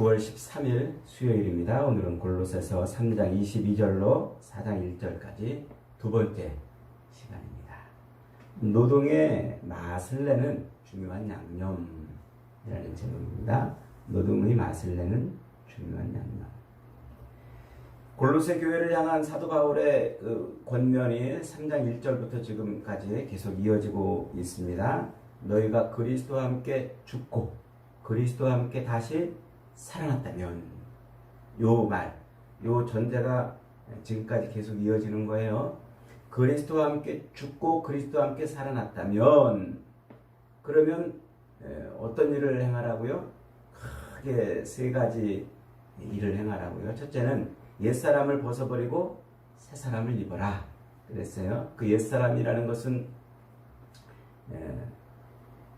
9월 13일 수요일입니다. 오늘은 골로새서 3장 22절로 4장 1절까지 두 번째 시간입니다. 노동의 맛을 내는 중요한 양념이라는 제목입니다. 노동의 맛을 내는 중요한 양념. 골로새 교회를 향한 사도 바울의 권면이 3장 1절부터 지금까지 계속 이어지고 있습니다. 너희가 그리스도와 함께 죽고 그리스도와 함께 다시 살아났다면, 요 전제가 지금까지 계속 이어지는 거예요. 그리스도와 함께 죽고 그리스도와 함께 살아났다면, 그러면 어떤 일을 행하라고요? 크게 세 가지 일을 행하라고요. 첫째는 옛사람을 벗어버리고 새사람을 입어라 그랬어요. 그 옛사람이라는 것은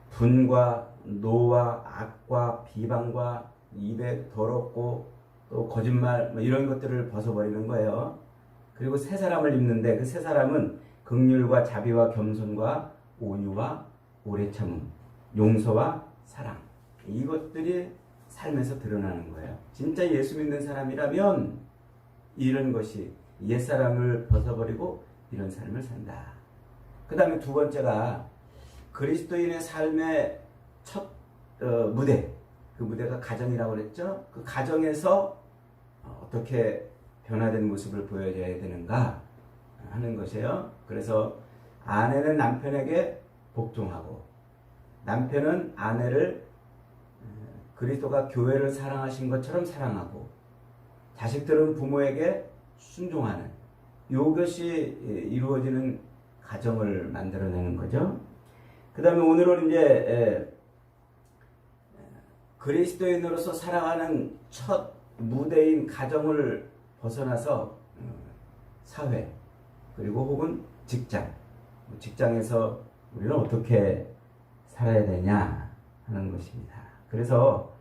분과 노와 악과 비방과 입에 더럽고 또 거짓말 이런 것들을 벗어버리는 거예요. 그리고 새 사람을 입는데 그 새 사람은 긍휼과 자비와 겸손과 온유와 오래 참음, 용서와 사랑, 이것들이 삶에서 드러나는 거예요. 진짜 예수 믿는 사람이라면 이런 것이 옛사람을 벗어버리고 이런 삶을 산다. 그 다음에 두 번째가 그리스도인의 삶의 첫 무대, 그 무대가 가정이라고 그랬죠. 그 가정에서 어떻게 변화된 모습을 보여줘야 되는가 하는 것이에요. 그래서 아내는 남편에게 복종하고, 남편은 아내를 그리스도가 교회를 사랑하신 것처럼 사랑하고, 자식들은 부모에게 순종하는, 이것이 이루어지는 가정을 만들어내는 거죠. 그 다음에 오늘은 이제 그리스도인으로서 살아가는 첫 무대인 가정을 벗어나서 사회, 그리고 혹은 직장에서 우리는 어떻게 살아야 되냐 하는 것입니다. 그래서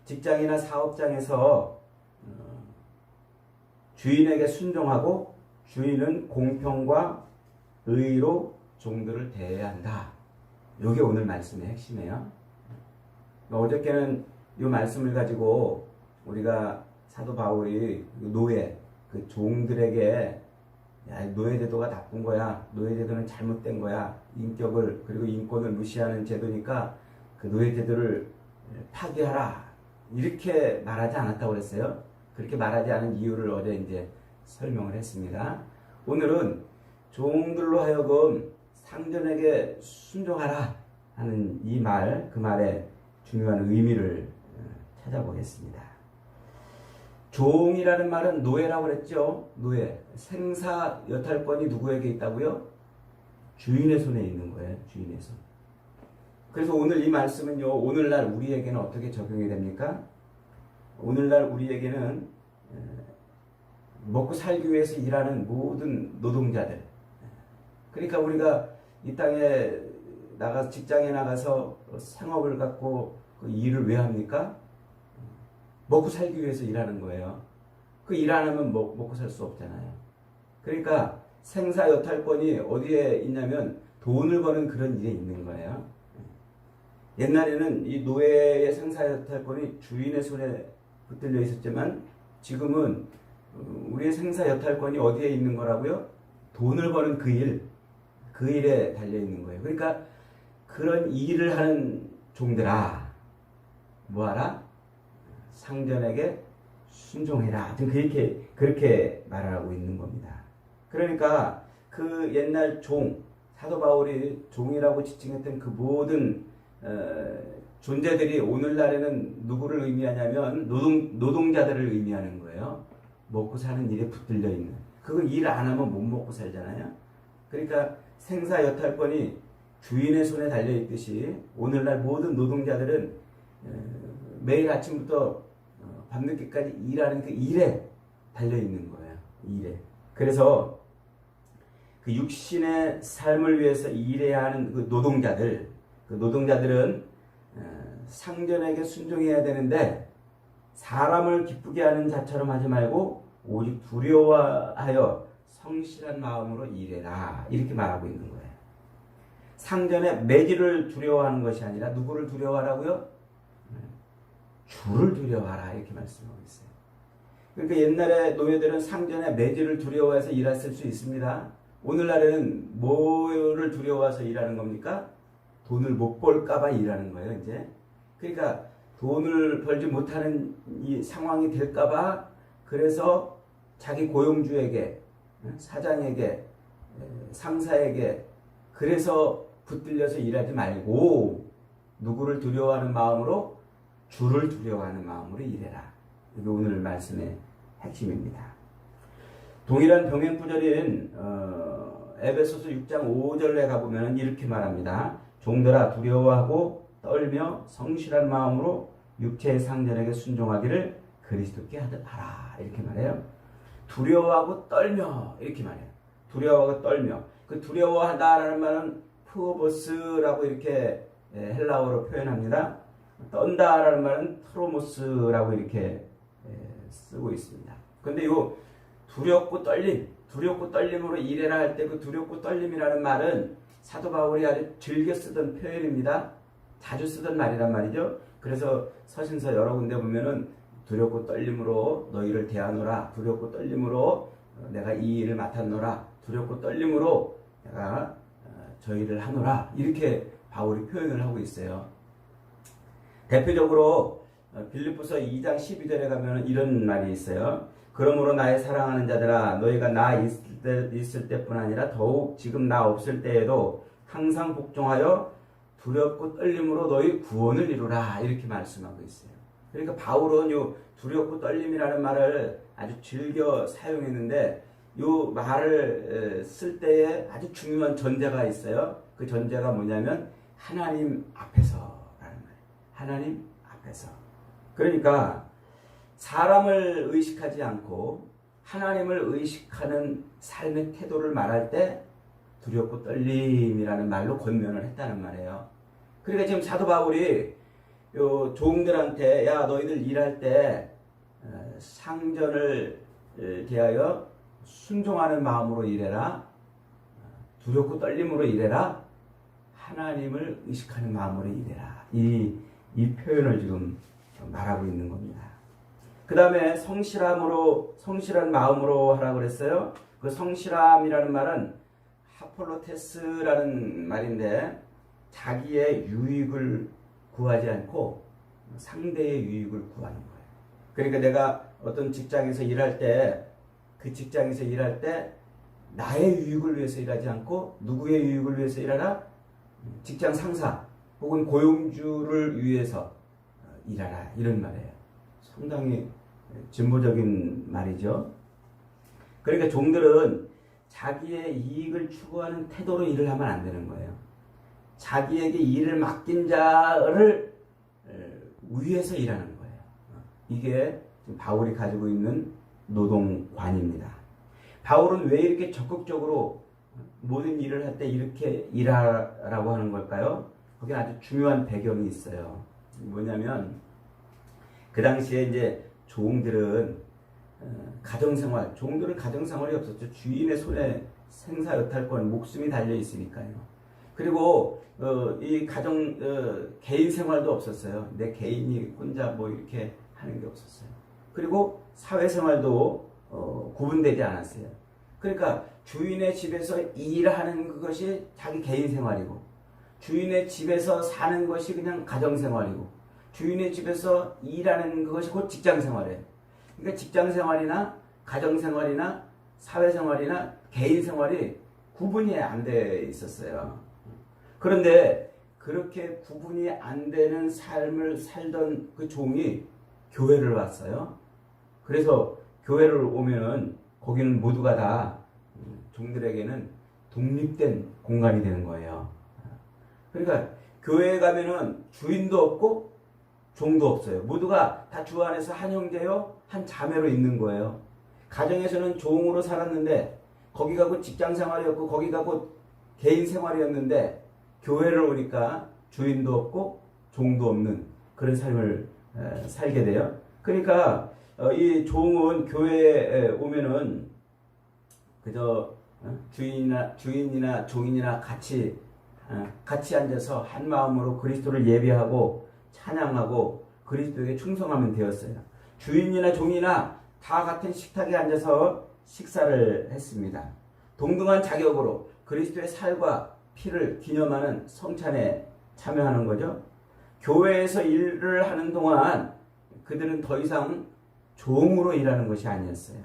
직장이나 사업장에서 주인에게 순종하고, 주인은 공평과 의로 종들을 대해야 한다. 이게 오늘 말씀의 핵심이에요. 어저께는 이 말씀을 가지고 우리가 사도 바울이 노예, 그 종들에게, 야, 노예 제도가 나쁜 거야, 노예 제도는 잘못된 거야, 인격을 그리고 인권을 무시하는 제도니까 그 노예 제도를 파기하라, 이렇게 말하지 않았다고 그랬어요. 그렇게 말하지 않은 이유를 어제 이제 설명을 했습니다. 오늘은 종들로 하여금 상전에게 순종하라 하는 이 말, 그 말의 중요한 의미를 찾아보겠습니다. 종이라는 말은 노예라고 그랬죠. 노예. 생사 여탈권이 누구에게 있다고요? 주인의 손에 있는 거예요. 주인의 손. 그래서 오늘 이 말씀은요, 오늘날 우리에게는 어떻게 적용이 됩니까? 오늘날 우리에게는 먹고 살기 위해서 일하는 모든 노동자들, 그러니까 우리가 이 땅에 직장에 나가서 생업을 갖고 그 일을 왜 합니까? 먹고 살기 위해서 일하는 거예요. 그 일 안 하면 먹고 살 수 없잖아요. 그러니까 생사 여탈권이 어디에 있냐면 돈을 버는 그런 일에 있는 거예요. 옛날에는 이 노예의 생사 여탈권이 주인의 손에 붙들려 있었지만, 지금은 우리의 생사 여탈권이 어디에 있는 거라고요? 돈을 버는 그 일에 달려 있는 거예요. 그러니까 그런 일을 하는 종들아, 뭐하라? 상전에게 순종해라. 그렇게 말하고 있는 겁니다. 그러니까 그 옛날 사도 바울이 종이라고 지칭했던 그 모든 존재들이 오늘날에는 누구를 의미하냐면 노동자들을 의미하는 거예요. 먹고 사는 일에 붙들려 있는. 그거 일 안 하면 못 먹고 살잖아요. 그러니까 생사 여탈권이 주인의 손에 달려있듯이 오늘날 모든 노동자들은 매일 아침부터 밤늦게까지 일하는 그 일에 달려있는 거예요. 일에. 그래서 그 육신의 삶을 위해서 일해야 하는 그 노동자들은 상전에게 순종해야 되는데, 사람을 기쁘게 하는 자처럼 하지 말고 오직 두려워하여 성실한 마음으로 일해라, 이렇게 말하고 있는 거예요. 상전의 매질을 두려워하는 것이 아니라 누구를 두려워하라고요? 주를 두려워하라 이렇게 말씀하고 있어요. 그러니까 옛날에 노예들은 상전의 매질을 두려워해서 일했을 수 있습니다. 오늘날에는 뭐를 두려워해서 일하는 겁니까? 돈을 못 벌까봐 일하는 거예요, 이제. 그러니까 돈을 벌지 못하는 이 상황이 될까봐 그래서 자기 고용주에게, 사장에게, 상사에게 그래서 붙들려서 일하지 말고 누구를 두려워하는 마음으로 주를 두려워하는 마음으로 일해라. 이게 오늘 말씀의 핵심입니다. 동일한 병행 구절인 에베소서 6장 5절에 가보면 이렇게 말합니다. 종들아 두려워하고 떨며 성실한 마음으로 육체의 상전에게 순종하기를 그리스도께 하라 이렇게 말해요. 두려워하고 떨며 이렇게 말해요. 두려워하고 떨며. 그 두려워하다라는 말은 프오보스라고 이렇게 헬라어로 표현합니다. 떤다라는 말은 트로모스라고 이렇게 쓰고 있습니다. 근데 요 두렵고 떨림으로 일해라 할 때 그 두렵고 떨림이라는 말은 사도 바울이 아주 즐겨 쓰던 표현입니다. 자주 쓰던 말이란 말이죠. 그래서 서신서 여러 군데 보면은 두렵고 떨림으로 너희를 대하노라. 두렵고 떨림으로 내가 이 일을 맡았노라. 두렵고 떨림으로 내가 저희를 하노라. 이렇게 바울이 표현을 하고 있어요. 대표적으로 빌립보서 2장 12절에 가면 이런 말이 있어요. 그러므로 나의 사랑하는 자들아 너희가 나 있을 때뿐 아니라 더욱 지금 나 없을 때에도 항상 복종하여 두렵고 떨림으로 너희 구원을 이루라 이렇게 말씀하고 있어요. 그러니까 바울은 요 두렵고 떨림이라는 말을 아주 즐겨 사용했는데 요 말을 쓸 때에 아주 중요한 전제가 있어요. 그 전제가 뭐냐면 하나님 앞에서라는 말이에요. 하나님 앞에서. 그러니까 사람을 의식하지 않고 하나님을 의식하는 삶의 태도를 말할 때 두렵고 떨림이라는 말로 권면을 했다는 말이에요. 그러니까 지금 사도 바울이 요 종들한테 야 너희들 일할 때 상전을 대하여 순종하는 마음으로 일해라. 두렵고 떨림으로 일해라. 하나님을 의식하는 마음으로 일해라. 이 표현을 지금 말하고 있는 겁니다. 그 다음에 성실한 마음으로 하라고 그랬어요. 그 성실함이라는 말은 하폴로테스라는 말인데 자기의 유익을 구하지 않고 상대의 유익을 구하는 거예요. 그러니까 내가 어떤 직장에서 일할 때 그 직장에서 일할 때 나의 유익을 위해서 일하지 않고 누구의 유익을 위해서 일하라? 직장 상사 혹은 고용주를 위해서 일하라 이런 말이에요. 상당히 진보적인 말이죠. 그러니까 종들은 자기의 이익을 추구하는 태도로 일을 하면 안 되는 거예요. 자기에게 일을 맡긴 자를 위해서 일하는 거예요. 이게 지금 바울이 가지고 있는 노동관입니다. 바울은 왜 이렇게 적극적으로 모든 일을 할 때 이렇게 일하라고 하는 걸까요? 거기 아주 중요한 배경이 있어요. 뭐냐면 그 당시에 이제 종들은 종들은 가정생활이 없었죠. 주인의 손에 생사여탈권, 목숨이 달려 있으니까요. 그리고 이 개인 생활도 없었어요. 내 개인이 혼자 뭐 이렇게 하는 게 없었어요. 그리고 사회생활도 구분되지 않았어요. 그러니까 주인의 집에서 일하는 그것이 자기 개인 생활이고 주인의 집에서 사는 것이 그냥 가정생활이고 주인의 집에서 일하는 그것이 곧 직장생활이에요. 그러니까 직장생활이나 가정생활이나 사회생활이나 개인생활이 구분이 안 돼 있었어요. 그런데 그렇게 구분이 안 되는 삶을 살던 그 종이 교회를 왔어요. 그래서 교회를 오면은 거기는 모두가 다 종들에게는 독립된 공간이 되는 거예요. 그러니까 교회에 가면은 주인도 없고 종도 없어요. 모두가 다 주 안에서 한 형제요, 한 자매로 있는 거예요. 가정에서는 종으로 살았는데 거기가 곧 직장 생활이었고 거기가 곧 개인 생활이었는데 교회를 오니까 주인도 없고 종도 없는 그런 삶을 살게 돼요. 그러니까 이 종은 교회에 오면은 그저 주인이나 종인이나 같이 앉아서 한 마음으로 그리스도를 예배하고 찬양하고 그리스도에게 충성하면 되었어요. 주인이나 종이나 다 같은 식탁에 앉아서 식사를 했습니다. 동등한 자격으로 그리스도의 살과 피를 기념하는 성찬에 참여하는 거죠. 교회에서 일을 하는 동안 그들은 더 이상 종으로 일하는 것이 아니었어요.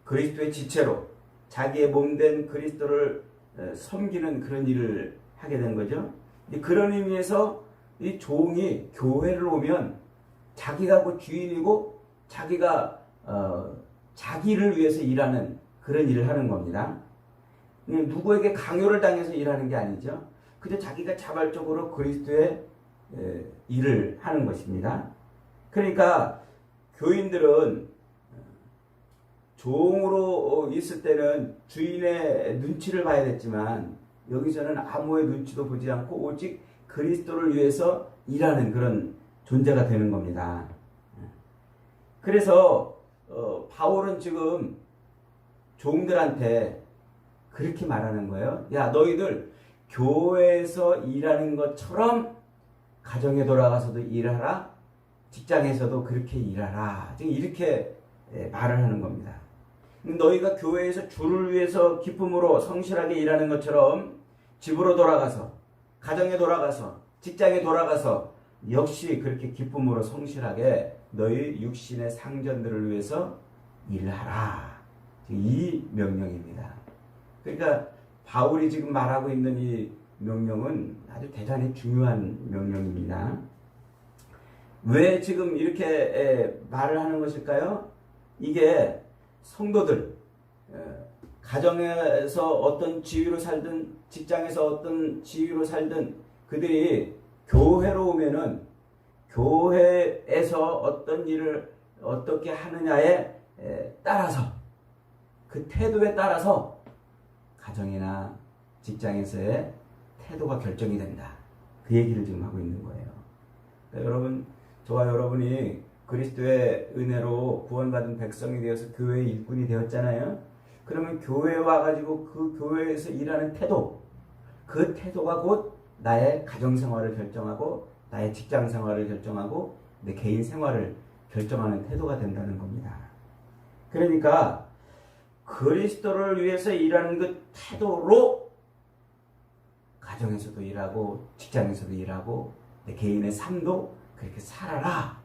그리스도의 지체로 자기의 몸된 그리스도를 섬기는 그런 일을 하게 된 거죠. 그런 의미에서 이 종이 교회를 오면 자기가 곧 주인이고 자기가 자기를 위해서 일하는 그런 일을 하는 겁니다. 누구에게 강요를 당해서 일하는 게 아니죠. 그저 자기가 자발적으로 그리스도의 일을 하는 것입니다. 그러니까 교인들은 종으로 있을 때는 주인의 눈치를 봐야 됐지만 여기서는 아무의 눈치도 보지 않고 오직 그리스도를 위해서 일하는 그런 존재가 되는 겁니다. 그래서 바울은 지금 종들한테 그렇게 말하는 거예요. 야, 너희들 교회에서 일하는 것처럼 가정에 돌아가서도 일하라. 직장에서도 그렇게 일하라. 지금 이렇게 말을 하는 겁니다. 너희가 교회에서 주를 위해서 기쁨으로 성실하게 일하는 것처럼 집으로 돌아가서, 가정에 돌아가서, 직장에 돌아가서 역시 그렇게 기쁨으로 성실하게 너희 육신의 상전들을 위해서 일하라. 이 명령입니다. 그러니까 바울이 지금 말하고 있는 이 명령은 아주 대단히 중요한 명령입니다. 왜 지금 이렇게 말을 하는 것일까요? 이게 성도들, 가정에서 어떤 지위로 살든 직장에서 어떤 지위로 살든 그들이 교회로 오면은 교회에서 어떤 일을 어떻게 하느냐에 따라서 그 태도에 따라서 가정이나 직장에서의 태도가 결정이 된다. 그 얘기를 지금 하고 있는 거예요. 그러니까 여러분, 저와 여러분이 그리스도의 은혜로 구원받은 백성이 되어서 교회의 일꾼이 되었잖아요. 그러면 교회에 와가지고 그 교회에서 일하는 태도, 그 태도가 곧 나의 가정생활을 결정하고 나의 직장생활을 결정하고 내 개인 생활을 결정하는 태도가 된다는 겁니다. 그러니까 그리스도를 위해서 일하는 그 태도로 가정에서도 일하고 직장에서도 일하고 내 개인의 삶도 그렇게 살아라.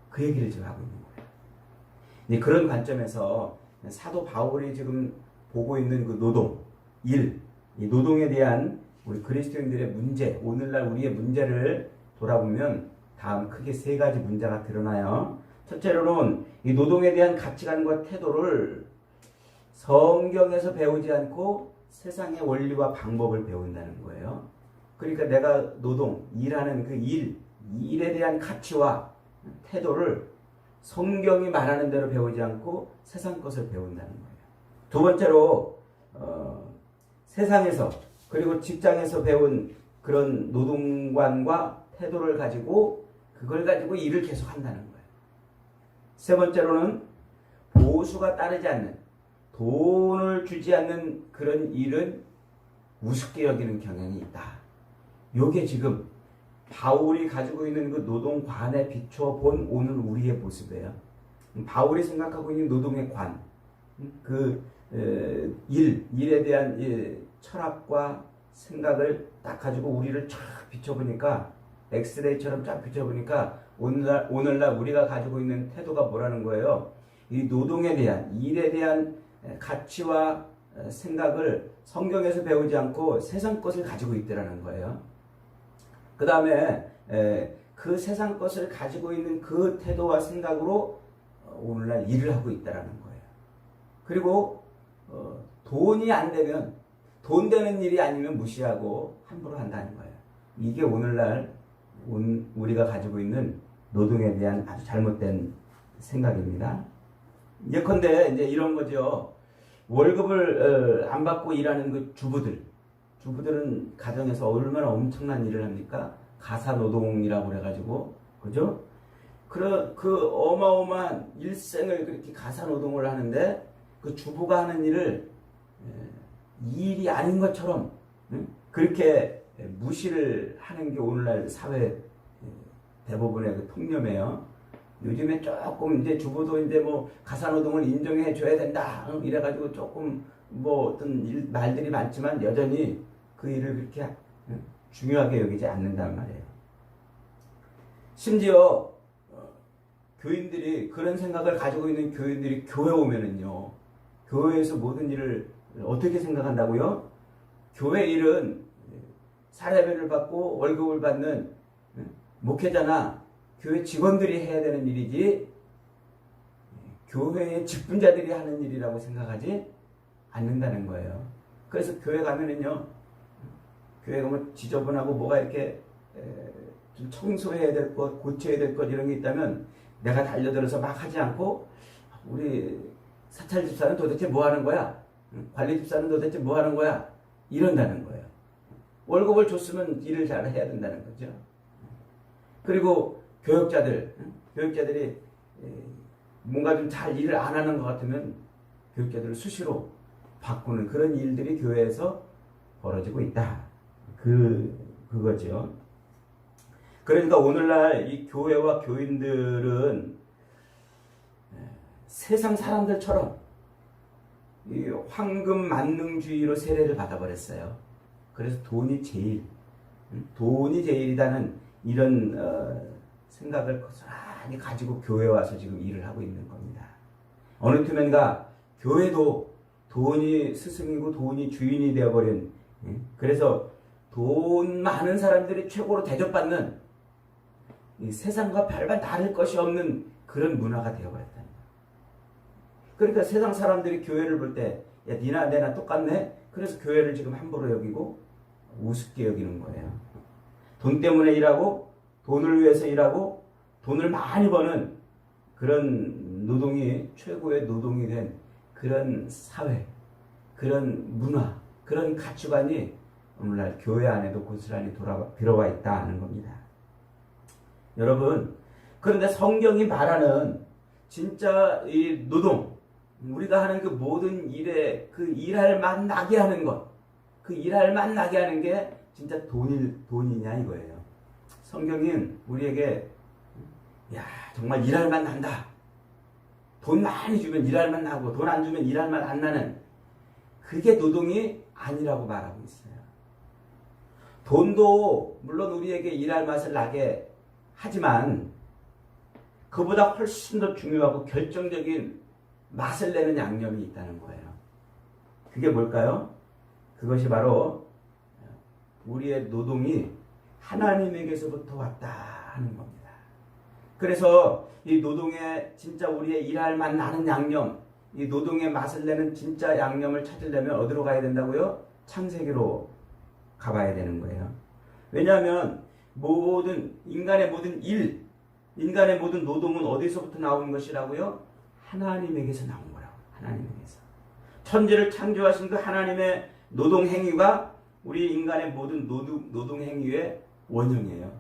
그 얘기를 지금 하고 있는 거예요. 그런 관점에서 사도 바울이 지금 보고 있는 그 노동, 일, 이 노동에 대한 우리 그리스도인들의 문제, 오늘날 우리의 문제를 돌아보면 다음 크게 세 가지 문제가 드러나요. 첫째로는 이 노동에 대한 가치관과 태도를 성경에서 배우지 않고 세상의 원리와 방법을 배운다는 거예요. 그러니까 내가 노동, 일하는 그 일에 대한 가치와 태도를 성경이 말하는 대로 배우지 않고 세상 것을 배운다는 거예요. 두 번째로 세상에서 그리고 직장에서 배운 그런 노동관과 태도를 가지고 그걸 가지고 일을 계속 한다는 거예요. 세 번째로는 보수가 따르지 않는, 돈을 주지 않는 그런 일은 우습게 여기는 경향이 있다. 요게 지금 바울이 가지고 있는 그 노동관에 비춰본 오늘 우리의 모습이에요. 바울이 생각하고 있는 노동의 관, 그 일에 대한 철학과 생각을 딱 가지고 우리를 쫙 비춰보니까, 엑스레이처럼 쫙 비춰보니까 오늘날 우리가 가지고 있는 태도가 뭐라는 거예요? 이 노동에 대한, 일에 대한 가치와 생각을 성경에서 배우지 않고 세상 것을 가지고 있더라는 거예요. 그 다음에 그 세상 것을 가지고 있는 그 태도와 생각으로 오늘날 일을 하고 있다는 거예요. 그리고 돈이 안 되면, 돈 되는 일이 아니면 무시하고 함부로 한다는 거예요. 이게 오늘날 우리가 가지고 있는 노동에 대한 아주 잘못된 생각입니다. 예컨대 이제 이런 거죠. 월급을 안 받고 일하는 그 주부들은 가정에서 얼마나 엄청난 일을 합니까? 가사노동이라고 그래가지고, 그죠? 그 어마어마한 일생을 그렇게 가사노동을 하는데 그 주부가 하는 일을 일이 아닌 것처럼 그렇게 무시를 하는 게 오늘날 사회 대부분의 그 통념이에요. 요즘에 조금 이제 주부도 이제 뭐 가사노동을 인정해 줘야 된다 이래가지고 조금 뭐 어떤 말들이 많지만 여전히 그 일을 그렇게 중요하게 여기지 않는단 말이에요. 심지어 교인들이 그런 생각을 가지고 있는 교인들이 교회 오면은요, 교회에서 모든 일을 어떻게 생각한다고요? 교회 일은 사례비를 받고 월급을 받는 목회자나 교회 직원들이 해야 되는 일이지 교회의 직분자들이 하는 일이라고 생각하지 않는다는 거예요. 그래서 교회 가면은요, 교회 가면 지저분하고 뭐가 이렇게 좀 청소해야 될 것, 고쳐야 될 것 이런 게 있다면 내가 달려들어서 막 하지 않고 우리 사찰 집사는 도대체 뭐 하는 거야? 관리 집사는 도대체 뭐 하는 거야? 이런다는 거예요. 월급을 줬으면 일을 잘 해야 된다는 거죠. 그리고 교육자들이 뭔가 좀 잘 일을 안 하는 것 같으면 교육자들을 수시로 바꾸는 그런 일들이 교회에서 벌어지고 있다. 그거죠. 그러니까 오늘날 이 교회와 교인들은 세상 사람들처럼 이 황금 만능주의로 세례를 받아버렸어요. 그래서 돈이 제일이라는 이런 생각을 고스란히 가지고 교회에 와서 지금 일을 하고 있는 겁니다. 어느 틈엔가 교회도 돈이 스승이고 돈이 주인이 되어버린, 그래서 돈 많은 사람들이 최고로 대접받는 이 세상과 별반 다를 것이 없는 그런 문화가 되어버렸다는 거예요. 그러니까 세상 사람들이 교회를 볼 때 야, 니나 내나 똑같네? 그래서 교회를 지금 함부로 여기고 우습게 여기는 거예요. 돈 때문에 일하고 돈을 위해서 일하고 돈을 많이 버는 그런 노동이 최고의 노동이 된 그런 사회, 그런 문화, 그런 가치관이 오늘날 교회 안에도 고스란히 들어와 있다는 겁니다. 여러분, 그런데 성경이 말하는 진짜 이 노동, 우리가 하는 그 모든 일에 그 일할 맛 나게 하는 것, 그 일할 맛 나게 하는 게 진짜 돈이냐 이거예요. 성경은 우리에게 야 정말 일할 맛 난다. 돈 많이 주면 일할 맛 나고 돈 안 주면 일할 맛 안 나는 그게 노동이 아니라고 말하고 있어요. 돈도 물론 우리에게 일할 맛을 나게 하지만 그보다 훨씬 더 중요하고 결정적인 맛을 내는 양념이 있다는 거예요. 그게 뭘까요? 그것이 바로 우리의 노동이 하나님에게서부터 왔다 하는 겁니다. 그래서 이 노동에 진짜 우리의 일할 맛 나는 양념, 이 노동의 맛을 내는 진짜 양념을 찾으려면 어디로 가야 된다고요? 창세기로 가봐야 되는 거예요. 왜냐하면 인간의 모든 일, 인간의 모든 노동은 어디서부터 나온 것이라고요? 하나님에게서 나온 거라고. 하나님에게서. 천지를 창조하신 그 하나님의 노동 행위가 우리 인간의 모든 노동 행위의 원형이에요.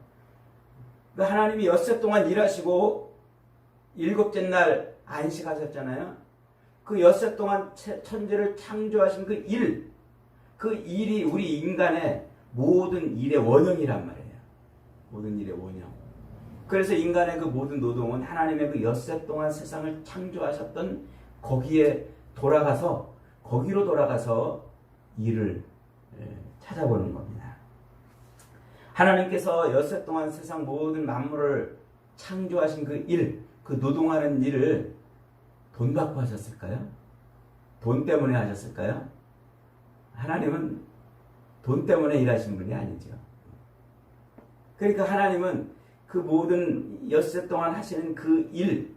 그 하나님이 엿새 동안 일하시고 일곱째 날 안식하셨잖아요. 그 엿새 동안 천지를 창조하신 그 일이 우리 인간의 모든 일의 원형이란 말이에요. 모든 일의 원형. 그래서 인간의 그 모든 노동은 하나님의 그 엿새 동안 세상을 창조하셨던 거기로 돌아가서 일을 찾아보는 겁니다. 하나님께서 엿새 동안 세상 모든 만물을 창조하신 그 노동하는 일을 돈 받고 하셨을까요? 돈 때문에 하셨을까요? 하나님은 돈 때문에 일하신 분이 아니죠. 그러니까 하나님은 그 모든 엿새 동안 하시는 그 일을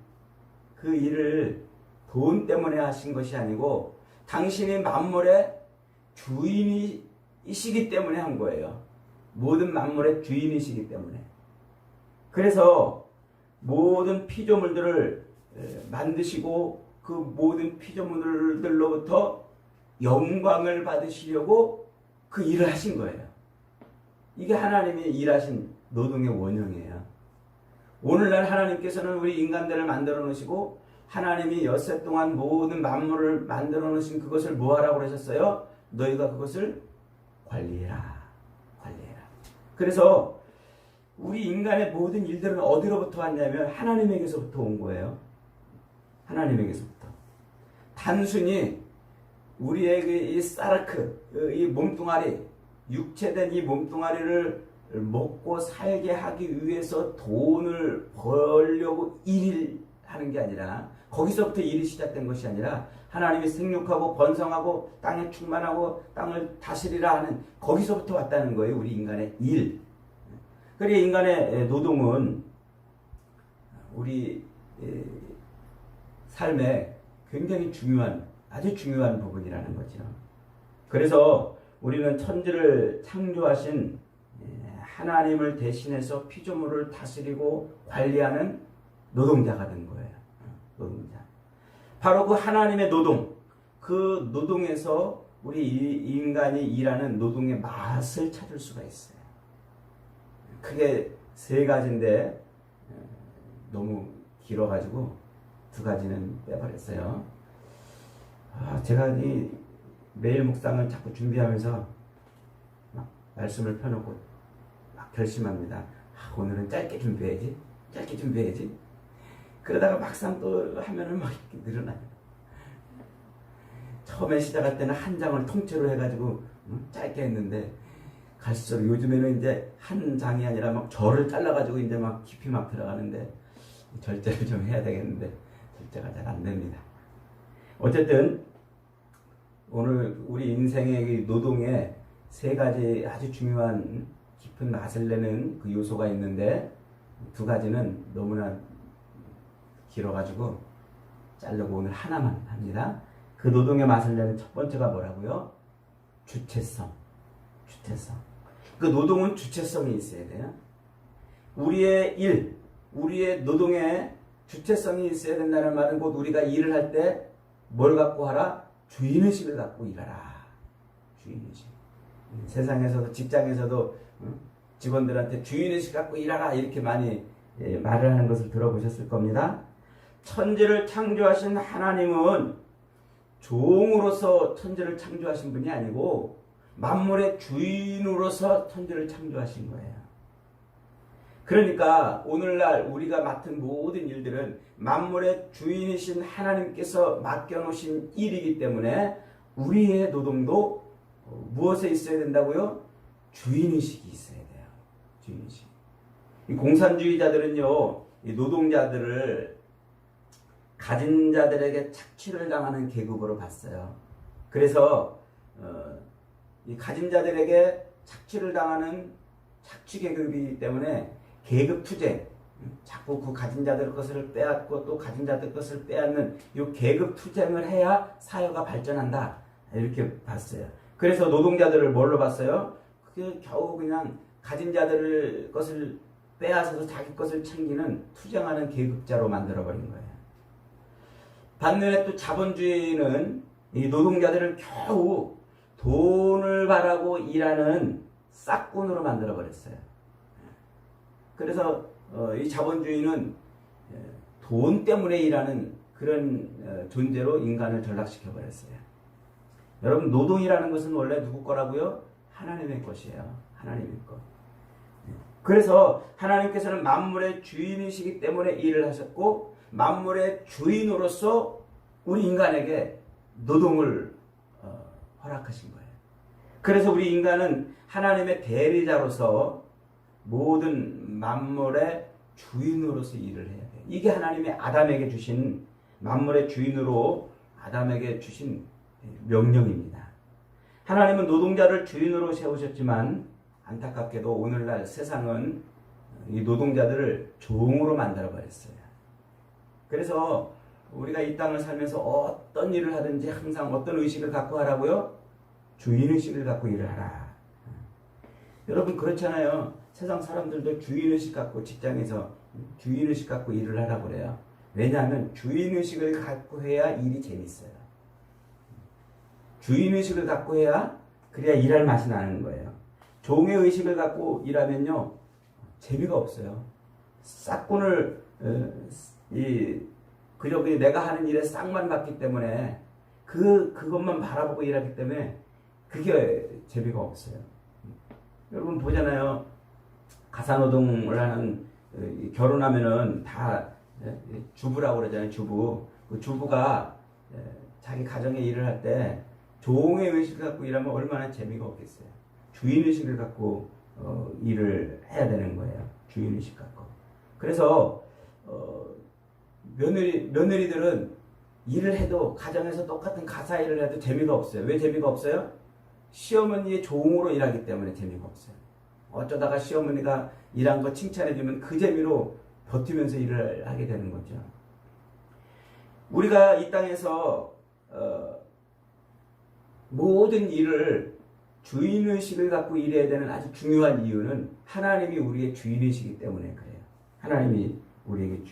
돈 때문에 하신 것이 아니고 당신이 만물의 주인이시기 때문에 한 거예요. 모든 만물의 주인이시기 때문에. 그래서 모든 피조물들을 만드시고 그 모든 피조물들로부터 영광을 받으시려고 그 일을 하신 거예요. 이게 하나님이 일하신 노동의 원형이에요. 오늘날 하나님께서는 우리 인간들을 만들어 놓으시고 하나님이 엿새 동안 모든 만물을 만들어 놓으신 그것을 뭐 하라고 그러셨어요? 너희가 그것을 관리해라. 그래서 우리 인간의 모든 일들은 어디로부터 왔냐면 하나님에게서부터 온 거예요. 하나님에게서부터. 단순히 우리의 이 사르크, 이 몸뚱아리, 육체된 이 몸뚱아리를 먹고 살게 하기 위해서 돈을 벌려고 일을 하는 게 아니라, 거기서부터 일이 시작된 것이 아니라 하나님이 생육하고 번성하고 땅에 충만하고 땅을 다스리라 하는, 거기서부터 왔다는 거예요. 우리 인간의 일. 그리고 인간의 노동은 우리 삶에 굉장히 중요한, 아주 중요한 부분이라는 거죠. 그래서 우리는 천지를 창조하신 하나님을 대신해서 피조물을 다스리고 관리하는 노동자가 된 거예요. 노동자. 바로 그 하나님의 노동, 그 노동에서 우리 인간이 일하는 노동의 맛을 찾을 수가 있어요. 크게 세 가지인데 너무 길어가지고 두 가지는 빼버렸어요. 제가 이 매일 묵상을 자꾸 준비하면서 막 말씀을 펴놓고 막 결심합니다. 오늘은 짧게 준비해야지. 짧게 준비해야지. 그러다가 막상 또 하면은 막 이렇게 늘어나요. 처음에 시작할 때는 한 장을 통째로 해가지고 짧게 했는데, 갈수록 요즘에는 이제 한 장이 아니라 막 절을 잘라가지고 이제 막 깊이 막 들어가는데, 절제를 좀 해야 되겠는데 절제가 잘 안 됩니다. 어쨌든 오늘 우리 인생의 노동에 세 가지 아주 중요한 깊은 맛을 내는 그 요소가 있는데, 두 가지는 너무나 길어가지고 자르고 오늘 하나만 합니다. 그 노동의 맛을 내는 첫 번째가 뭐라고요? 주체성. 주체성. 그 노동은 주체성이 있어야 돼요. 우리의 일, 우리의 노동에 주체성이 있어야 된다는 말은 곧 우리가 일을 할 때 뭘 갖고 하라? 주인의식을 갖고 일하라. 주인의식. 세상에서도, 직장에서도 직원들한테 주인의식 갖고 일하라 이렇게 많이 말을 하는 것을 들어보셨을 겁니다. 천지를 창조하신 하나님은 종으로서 천지를 창조하신 분이 아니고 만물의 주인으로서 천지를 창조하신 거예요. 그러니까 오늘날 우리가 맡은 모든 일들은 만물의 주인이신 하나님께서 맡겨놓으신 일이기 때문에 우리의 노동도 무엇에 있어야 된다고요? 주인의식이 있어야 돼요. 주인의식. 이 공산주의자들은요, 이 노동자들을 가진 자들에게 착취를 당하는 계급으로 봤어요. 그래서 이 가진 자들에게 착취를 당하는 착취 계급이기 때문에 계급 투쟁, 자꾸 그 가진 자들 것을 빼앗고 또 가진 자들 것을 빼앗는 이 계급 투쟁을 해야 사회가 발전한다, 이렇게 봤어요. 그래서 노동자들을 뭘로 봤어요? 그게 겨우 그냥 가진 자들 것을 빼앗아서 자기 것을 챙기는 투쟁하는 계급자로 만들어버린 거예요. 반면에 또 자본주의는 이 노동자들을 겨우 돈을 바라고 일하는 싹군으로 만들어버렸어요. 그래서 이 자본주의는 돈 때문에 일하는 그런 존재로 인간을 전락시켜버렸어요. 여러분, 노동이라는 것은 원래 누구 거라고요? 하나님의 것이에요. 하나님의 것. 그래서 하나님께서는 만물의 주인이시기 때문에 일을 하셨고, 만물의 주인으로서 우리 인간에게 노동을 허락하신 거예요. 그래서 우리 인간은 하나님의 대리자로서 모든 만물의 주인으로서 일을 해야 돼요. 이게 하나님의 아담에게 주신, 만물의 주인으로 아담에게 주신 명령입니다. 하나님은 노동자를 주인으로 세우셨지만 안타깝게도 오늘날 세상은 이 노동자들을 종으로 만들어버렸어요. 그래서 우리가 이 땅을 살면서 어떤 일을 하든지 항상 어떤 의식을 갖고 하라고요? 주인의식을 갖고 일을 하라. 여러분, 그렇잖아요. 세상 사람들도 주인의식 갖고 직장에서 주인의식 갖고 일을 하라고 그래요. 왜냐하면 주인의식을 갖고 해야 일이 재밌어요. 주인의식을 갖고 해야, 그래야 일할 맛이 나는 거예요. 종의 의식을 갖고 일하면요, 재미가 없어요. 싹군을 그저 내가 하는 일에 싹만 받기 때문에 그것만 바라보고 일하기 때문에 그게 재미가 없어요. 여러분 보잖아요. 가사노동을 하는 결혼하면은 다 주부라고 그러잖아요. 주부. 그 주부가 자기 가정의 일을 할 때 종의 의식을 갖고 일하면 얼마나 재미가 없겠어요. 주인 의식을 갖고 일을 해야 되는 거예요. 주인 의식 갖고. 그래서 며느리들은 일을 해도 가정에서 똑같은 가사 일을 해도 재미가 없어요. 왜 재미가 없어요? 시어머니의 종으로 일하기 때문에 재미가 없어요. 어쩌다가 시어머니가 일한 거 칭찬해주면 그 재미로 버티면서 일을 하게 되는 거죠. 우리가 이 땅에서 모든 일을 주인의식을 갖고 일해야 되는 아주 중요한 이유는 하나님이 우리의 주인이시기 때문에 그래요. 하나님이 우리에게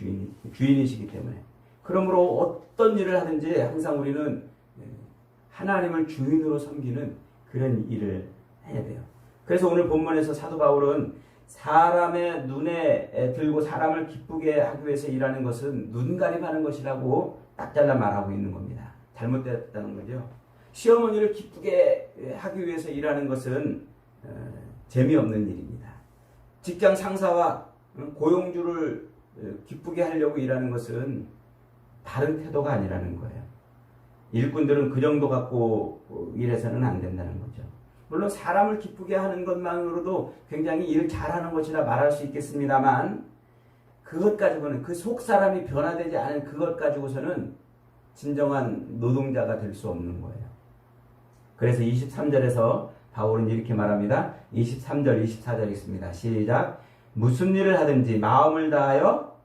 주인이시기 때문에. 그러므로 어떤 일을 하든지 항상 우리는 하나님을 주인으로 섬기는 그런 일을 해야 돼요. 그래서 오늘 본문에서 사도 바울은 사람의 눈에 들고 사람을 기쁘게 하기 위해서 일하는 것은 눈가림하는 것이라고 딱 잘라 말하고 있는 겁니다. 잘못됐다는 거죠. 시어머니를 기쁘게 하기 위해서 일하는 것은 재미없는 일입니다. 직장 상사와 고용주를 기쁘게 하려고 일하는 것은 바른 태도가 아니라는 거예요. 일꾼들은 그 정도 갖고 일해서는 안 된다는 거죠. 물론 사람을 기쁘게 하는 것만으로도 굉장히 일을 잘하는 것이라 말할 수 있겠습니다만 그것 가지고는 그 속 사람이 변화되지 않은 그것 가지고서는 진정한 노동자가 될 수 없는 거예요. 그래서 23절에서 바울은 이렇게 말합니다. 23절, 24절 있습니다. 시작. 무슨 일을 하든지 마음을 다하여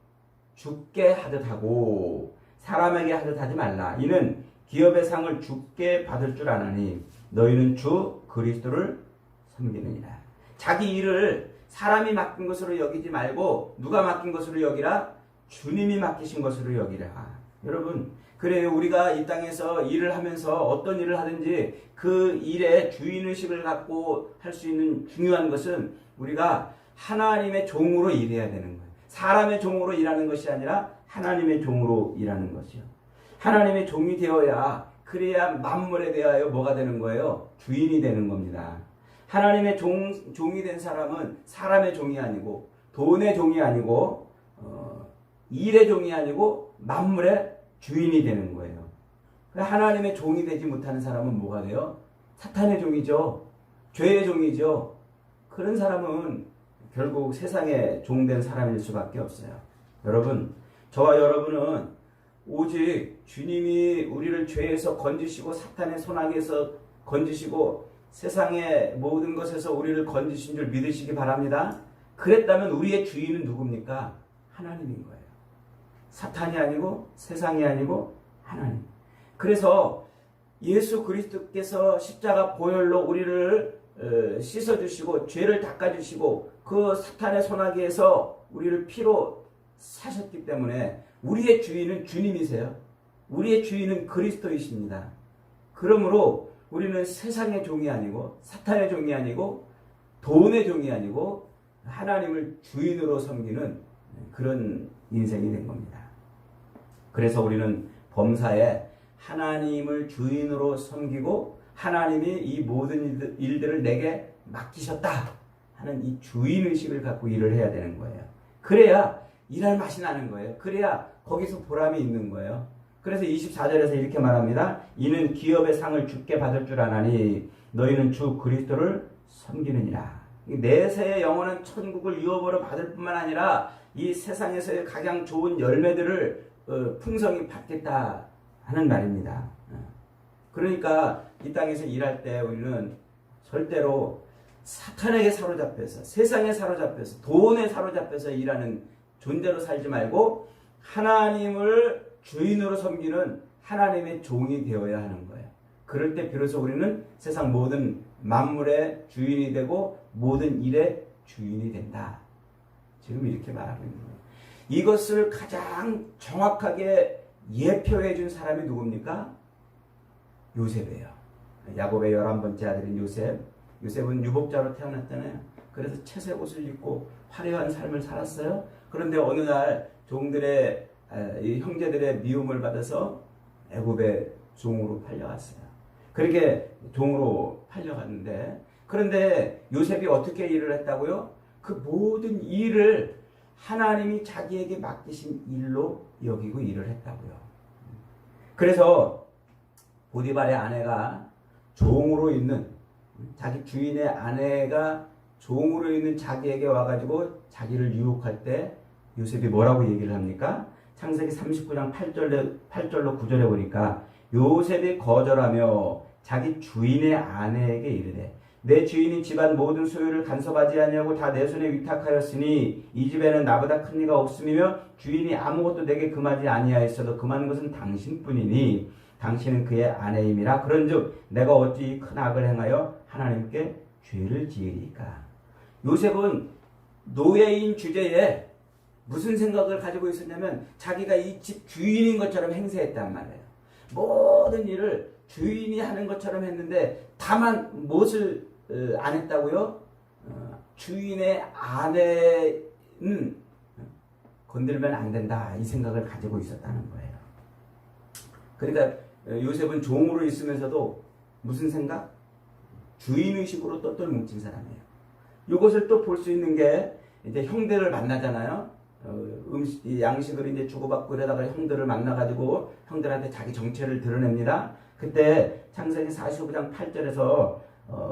주께 하듯 하고 사람에게 하듯 하지 말라. 이는 기업의 상을 주께 받을 줄 아나니 너희는 주 그리스도를 섬기느니라. 자기 일을 사람이 맡긴 것으로 여기지 말고 누가 맡긴 것으로 여기라? 주님이 맡기신 것으로 여기라. 여러분, 그래요. 우리가 이 땅에서 일을 하면서 어떤 일을 하든지 그 일의 주인의식을 갖고 할 수 있는 중요한 것은 우리가 하나님의 종으로 일해야 되는 거예요. 사람의 종으로 일하는 것이 아니라 하나님의 종으로 일하는 것이요. 하나님의 종이 되어야 그래야 만물에 대하여 뭐가 되는 거예요? 주인이 되는 겁니다. 하나님의 종이 된 사람은 사람의 종이 아니고 돈의 종이 아니고 일의 종이 아니고 만물의 주인이 되는 거예요. 하나님의 종이 되지 못하는 사람은 뭐가 돼요? 사탄의 종이죠. 죄의 종이죠. 그런 사람은 결국 세상의 종된 사람일 수밖에 없어요. 여러분, 저와 여러분은 오직 주님이 우리를 죄에서 건지시고 사탄의 손아귀에서 건지시고 세상의 모든 것에서 우리를 건지신 줄 믿으시기 바랍니다. 그랬다면 우리의 주인은 누굽니까? 하나님인 거예요. 사탄이 아니고 세상이 아니고 하나님. 그래서 예수 그리스도께서 십자가 보혈로 우리를 씻어주시고 죄를 닦아주시고 그 사탄의 손아귀에서 우리를 피로 사셨기 때문에 우리의 주인은 주님이세요. 우리의 주인은 그리스도이십니다. 그러므로 우리는 세상의 종이 아니고 사탄의 종이 아니고 돈의 종이 아니고 하나님을 주인으로 섬기는 그런 인생이 된 겁니다. 그래서 우리는 범사에 하나님을 주인으로 섬기고 하나님이 이 모든 일들을 내게 맡기셨다 하는 이 주인의식을 갖고 일을 해야 되는 거예요. 그래야 일할 맛이 나는 거예요. 그래야 거기서 보람이 있는 거예요. 그래서 24절에서 이렇게 말합니다. 이는 기업의 상을 주께 받을 줄 아나니 너희는 주 그리스도를 섬기느니라. 내세의 영원한 천국을 유업으로 받을 뿐만 아니라 이 세상에서의 가장 좋은 열매들을 풍성히 받겠다 하는 말입니다. 그러니까 이 땅에서 일할 때 우리는 절대로 사탄에게 사로잡혀서 세상에 사로잡혀서 돈에 사로잡혀서 일하는 존재로 살지 말고 하나님을 주인으로 섬기는 하나님의 종이 되어야 하는 거예요. 그럴 때 비로소 우리는 세상 모든 만물의 주인이 되고 모든 일의 주인이 된다. 지금 이렇게 말하고 있는 거예요. 이것을 가장 정확하게 예표해 준 사람이 누굽니까? 요셉이에요. 야곱의 11번째 아들인 요셉. 요셉은 유복자로 태어났잖아요. 그래서 채색 옷을 입고 화려한 삶을 살았어요. 그런데 어느 날 종들의 형제들의 미움을 받아서 애굽의 종으로 팔려갔어요. 그렇게 종으로 팔려갔는데 그런데 요셉이 어떻게 일을 했다고요? 그 모든 일을 하나님이 자기에게 맡기신 일로 여기고 일을 했다고요. 그래서 보디발의 아내가 종으로 있는, 자기 주인의 아내가 종으로 있는 자기에게 와가지고 자기를 유혹할 때 요셉이 뭐라고 얘기를 합니까? 창세기 39장 8절로 9절에 보니까 요셉이 거절하며 자기 주인의 아내에게 이르되 내 주인이 집안 모든 소유를 간섭하지 아니하고 다 내 손에 위탁하였으니 이 집에는 나보다 큰 이가 없음이며 주인이 아무것도 내게 금하지 아니하였어도 금한 것은 당신뿐이니 당신은 그의 아내임이라. 그런즉 내가 어찌 큰 악을 행하여 하나님께 죄를 지으리까. 요셉은 노예인 주제에 무슨 생각을 가지고 있었냐면 자기가 이 집 주인인 것처럼 행세했단 말이에요. 모든 일을 주인이 하는 것처럼 했는데 다만 무엇을 안 했다고요? 주인의 아내는 건들면 안 된다, 이 생각을 가지고 있었다는 거예요. 그러니까 요셉은 종으로 있으면서도 무슨 생각? 주인의식으로 똘똘 뭉친 사람이에요. 이것을 또 볼 수 있는 게 이제 형들을 만나잖아요. 양식을 이제 주고받고 이러다가 형들을 만나가지고 형들한테 자기 정체를 드러냅니다. 그때 창세기 45장 8절에서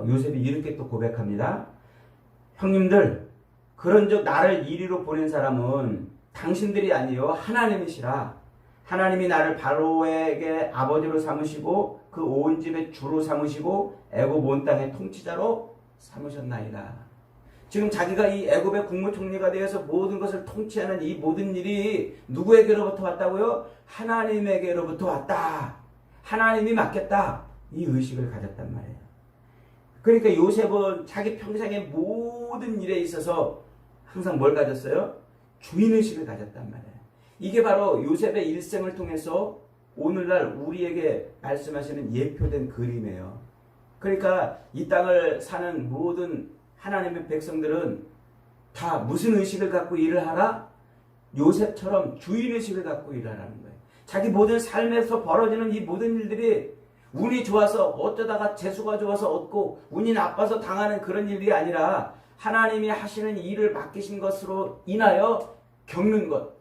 요셉이 이렇게 또 고백합니다. 형님들, 그런즉 나를 이리로 보낸 사람은 당신들이 아니요 하나님이시라. 하나님이 나를 바로에게 아버지로 삼으시고 그 온 집의 주로 삼으시고 애굽 온 땅의 통치자로 삼으셨나이다. 지금 자기가 이 애굽의 국무총리가 되어서 모든 것을 통치하는 이 모든 일이 누구에게로부터 왔다고요? 하나님에게로부터 왔다. 하나님이 맡겼다. 이 의식을 가졌단 말이에요. 그러니까 요셉은 자기 평생의 모든 일에 있어서 항상 뭘 가졌어요? 주인의식을 가졌단 말이에요. 이게 바로 요셉의 일생을 통해서 오늘날 우리에게 말씀하시는 예표된 그림이에요. 그러니까 이 땅을 사는 모든 하나님의 백성들은 다 무슨 의식을 갖고 일을 하라? 요셉처럼 주인의식을 갖고 일을 하라는 거예요. 자기 모든 삶에서 벌어지는 이 모든 일들이 운이 좋아서 어쩌다가 재수가 좋아서 얻고 운이 나빠서 당하는 그런 일이 아니라 하나님이 하시는 일을 맡기신 것으로 인하여 겪는 것,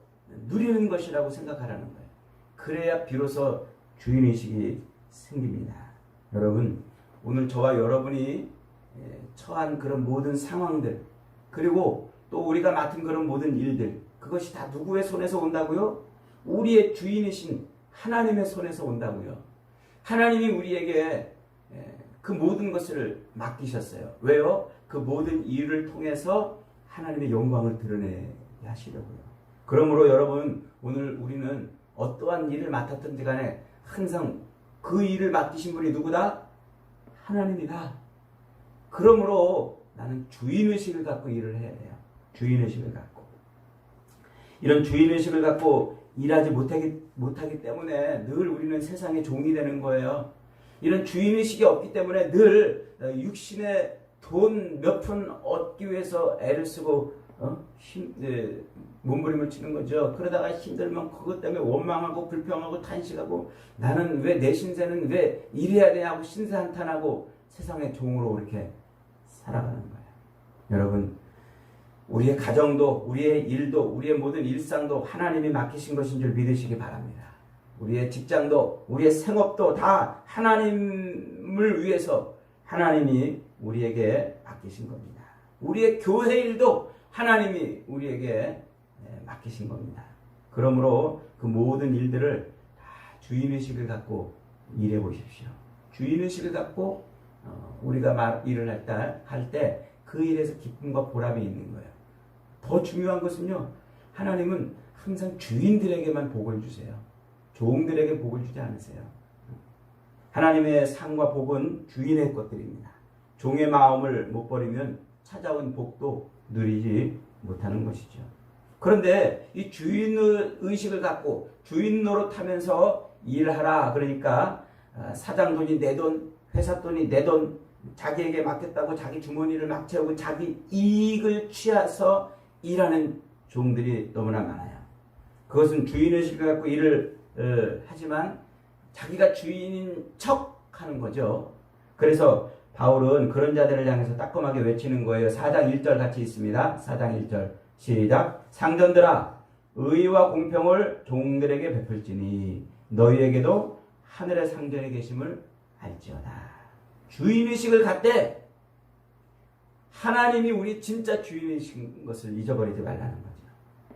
누리는 것이라고 생각하라는 거예요. 그래야 비로소 주인의식이 생깁니다. 여러분, 오늘 저와 여러분이 처한 그런 모든 상황들, 그리고 또 우리가 맡은 그런 모든 일들, 그것이 다 누구의 손에서 온다고요? 우리의 주인이신 하나님의 손에서 온다고요. 하나님이 우리에게 그 모든 것을 맡기셨어요. 왜요? 그 모든 일을 통해서 하나님의 영광을 드러내야 하시려고요. 그러므로 여러분, 오늘 우리는 어떠한 일을 맡았든지 간에 항상 그 일을 맡기신 분이 누구다? 하나님이다. 그러므로 나는 주인의식을 갖고 일을 해야 돼요. 주인의식을 갖고. 이런 주인의식을 갖고 일하지 못하기 때문에 늘 우리는 세상의 종이 되는 거예요. 이런 주인의식이 없기 때문에 늘 육신의 돈 몇 푼 얻기 위해서 애를 쓰고 몸부림을 치는 거죠. 그러다가 힘들면 그것 때문에 원망하고 불평하고 탄식하고 나는 왜 내 신세는 왜 이래야 되냐고 신세한탄하고 세상의 종으로 이렇게 살아가는 거예요. 여러분, 우리의 가정도 우리의 일도 우리의 모든 일상도 하나님이 맡기신 것인 줄 믿으시기 바랍니다. 우리의 직장도 우리의 생업도 다 하나님을 위해서 하나님이 우리에게 맡기신 겁니다. 우리의 교회 일도 하나님이 우리에게 맡기신 겁니다. 그러므로 그 모든 일들을 다 주인의식을 갖고 일해 보십시오. 주인의식을 갖고 우리가 일을 할 때 그 일에서 기쁨과 보람이 있는 거예요. 더 중요한 것은요, 하나님은 항상 주인들에게만 복을 주세요. 종들에게 복을 주지 않으세요. 하나님의 상과 복은 주인의 것들입니다. 종의 마음을 못 버리면 찾아온 복도 누리지 못하는 것이죠. 그런데 이 주인의 의식을 갖고 주인 노릇하면서 일하라. 그러니까 사장 돈이 내 돈, 회사 돈이 내 돈, 자기에게 맡겼다고 자기 주머니를 막 채우고 자기 이익을 취해서 일하는 종들이 너무나 많아요. 그것은 주인의식을 갖고 일을 하지만 자기가 주인인 척 하는 거죠. 그래서 바울은 그런 자들을 향해서 따끔하게 외치는 거예요. 4장 1절 같이 있습니다. 4장 1절 시작. 상전들아 의와 공평을 종들에게 베풀지니 너희에게도 하늘의 상전이 계심을 알지어다. 주인의식을 갖되 하나님이 우리 진짜 주인이신 것을 잊어버리지 말라는 거죠.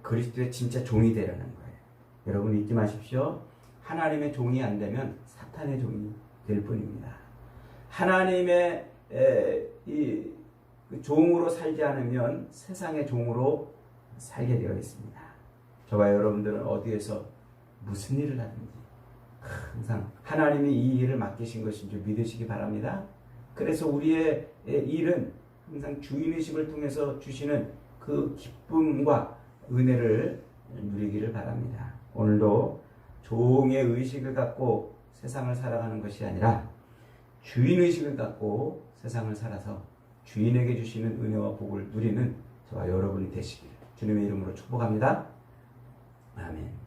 그리스도의 진짜 종이 되라는 거예요. 여러분 잊지 마십시오. 하나님의 종이 안 되면 사탄의 종이 될 뿐입니다. 하나님의 이 종으로 살지 않으면 세상의 종으로 살게 되어 있습니다. 저와 여러분들은 어디에서 무슨 일을 하든지 항상 하나님이 이 일을 맡기신 것인 줄 믿으시기 바랍니다. 그래서 우리의 일은 항상 주인의식을 통해서 주시는 그 기쁨과 은혜를 누리기를 바랍니다. 오늘도 종의 의식을 갖고 세상을 살아가는 것이 아니라 주인의식을 갖고 세상을 살아서 주인에게 주시는 은혜와 복을 누리는 저와 여러분이 되시기를 주님의 이름으로 축복합니다. 아멘.